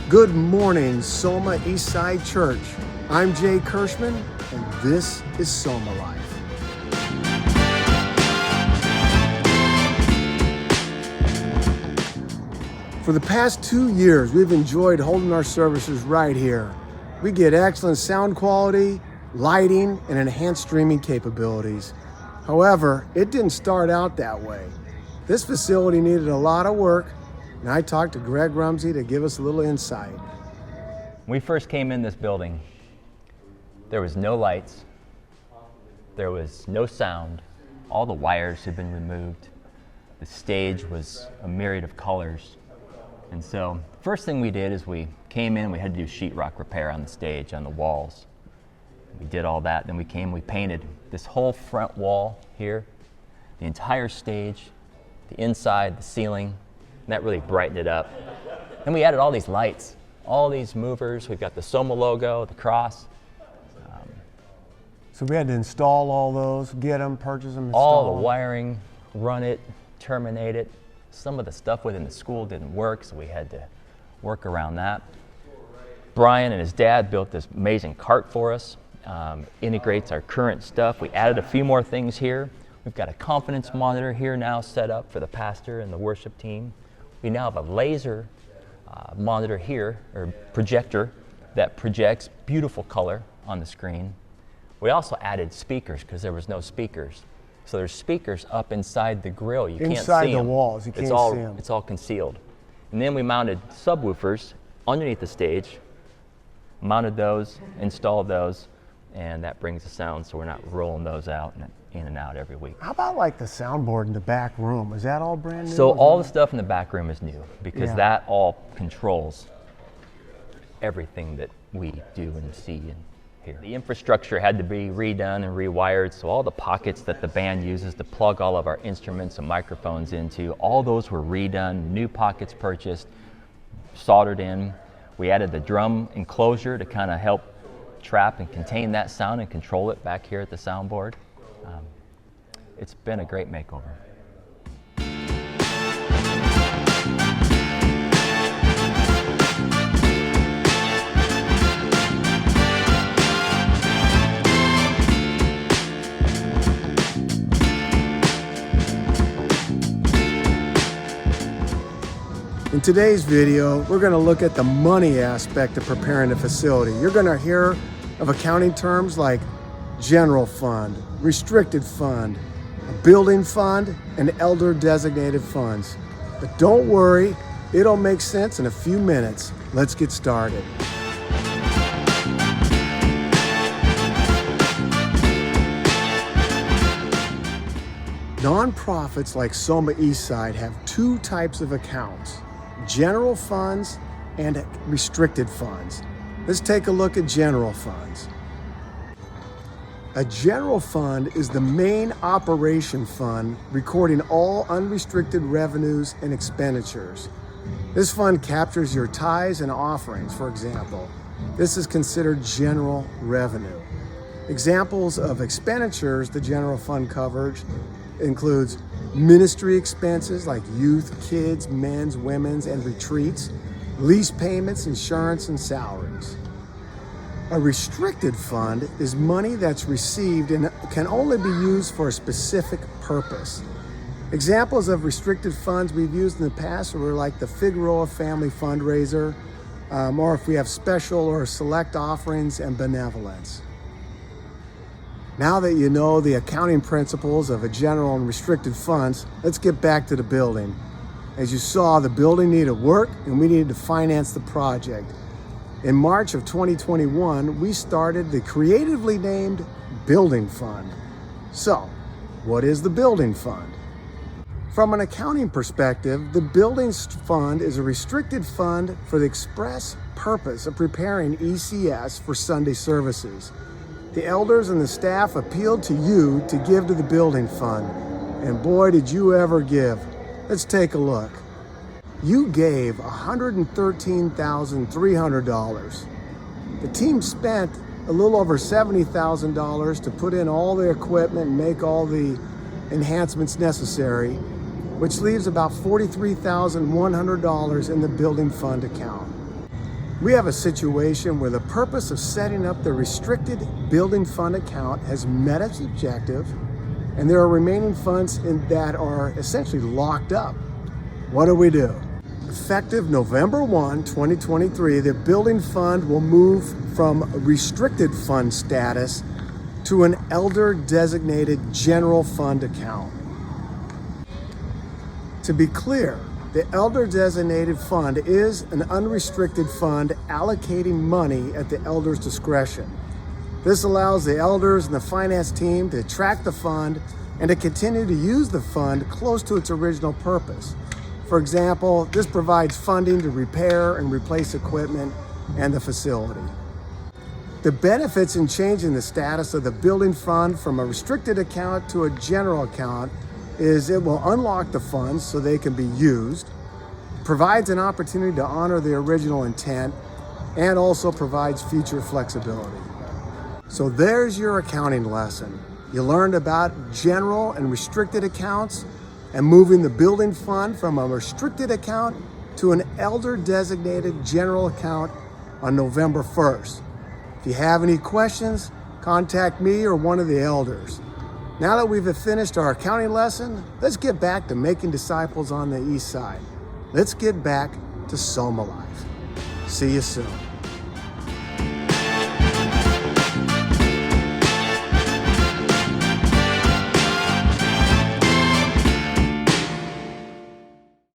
Good morning, Soma Eastside Church. I'm Jay Kirschman, and this is Soma Life. For the past 2 years, we've enjoyed holding our services right here. We get excellent sound quality, lighting, and enhanced streaming capabilities. However, it didn't start out that way. This facility needed a lot of work, and I talked to Greg Rumsey to give us a little insight. When we first came in this building, there was no lights, there was no sound, all the wires had been removed, the stage was a myriad of colors. And so the first thing we did is we came in, we had to do sheetrock repair on the stage, on the walls. We did all that, then we painted this whole front wall here, the entire stage, the inside, the ceiling, and that really brightened it up. Then we added all these lights, all these movers. We've got the Soma logo, the cross. So we had to install all those, get them, purchase them, install all the wiring, run it, terminate it. Some of the stuff within the school didn't work, so we had to work around that. Brian and his dad built this amazing cart for us, integrates our current stuff. We added a few more things here. We've got a confidence monitor here now set up for the pastor and the worship team. We now have a laser monitor here, or projector, that projects beautiful color on the screen. We also added speakers because there was no speakers. So there's speakers up inside the grill. You can't see them. Inside the walls, you can't see them. It's all concealed. And then we mounted subwoofers underneath the stage, mounted those, installed those, and that brings the sound so we're not rolling those out and in and out every week. How about like the soundboard in the back room? Is that all brand new? So all the stuff in the back room is new because that all controls everything that we do and see and hear. The infrastructure had to be redone and rewired, so all the pockets that the band uses to plug all of our instruments and microphones into, all those were redone, new pockets purchased, soldered in. We added the drum enclosure to kind of help trap and contain that sound and control it back here at the soundboard. It's been a great makeover. In today's video, we're going to look at the money aspect of preparing a facility. You're going to hear of accounting terms like general fund, restricted fund, a building fund, and elder designated funds. But don't worry, it'll make sense in a few minutes. Let's get started. Nonprofits like Soma Eastside have two types of accounts: general funds and restricted funds. Let's take a look at general funds. A general fund is the main operation fund recording all unrestricted revenues and expenditures. This fund captures your tithes and offerings, for example. This is considered general revenue. Examples of expenditures the general fund coverage includes ministry expenses like youth, kids, men's, women's, and retreats, lease payments, insurance, and salaries. A restricted fund is money that's received and can only be used for a specific purpose. Examples of restricted funds we've used in the past were like the Figueroa Family Fundraiser, or if we have special or select offerings and benevolence. Now that you know the accounting principles of a general and restricted funds, let's get back to the building. As you saw, the building needed work and we needed to finance the project. In March of 2021, we started the creatively named Building Fund. So, what is the Building Fund? From an accounting perspective, the Buildings Fund is a restricted fund for the express purpose of preparing ECS for Sunday services. The elders and the staff appealed to you to give to the Building Fund, and boy did you ever give. Let's take a look. You gave $113,300. The team spent a little over $70,000 to put in all the equipment and make all the enhancements necessary, which leaves about $43,100 in the building fund account. We have a situation where the purpose of setting up the restricted building fund account has met its objective, and there are remaining funds that are essentially locked up. What do? Effective November 1, 2023, the building fund will move from restricted fund status to an elder designated general fund account. To be clear, the elder designated fund is an unrestricted fund allocating money at the elder's discretion. This allows the elders and the finance team to track the fund and to continue to use the fund close to its original purpose. For example, this provides funding to repair and replace equipment and the facility. The benefits in changing the status of the building fund from a restricted account to a general account is it will unlock the funds so they can be used, provides an opportunity to honor the original intent, and also provides future flexibility. So there's your accounting lesson. You learned about general and restricted accounts and moving the building fund from a restricted account to an elder designated general account on November 1st. If you have any questions, contact me or one of the elders. Now that we've finished our accounting lesson, let's get back to making disciples on the east side. Let's get back to Soma life. See you soon.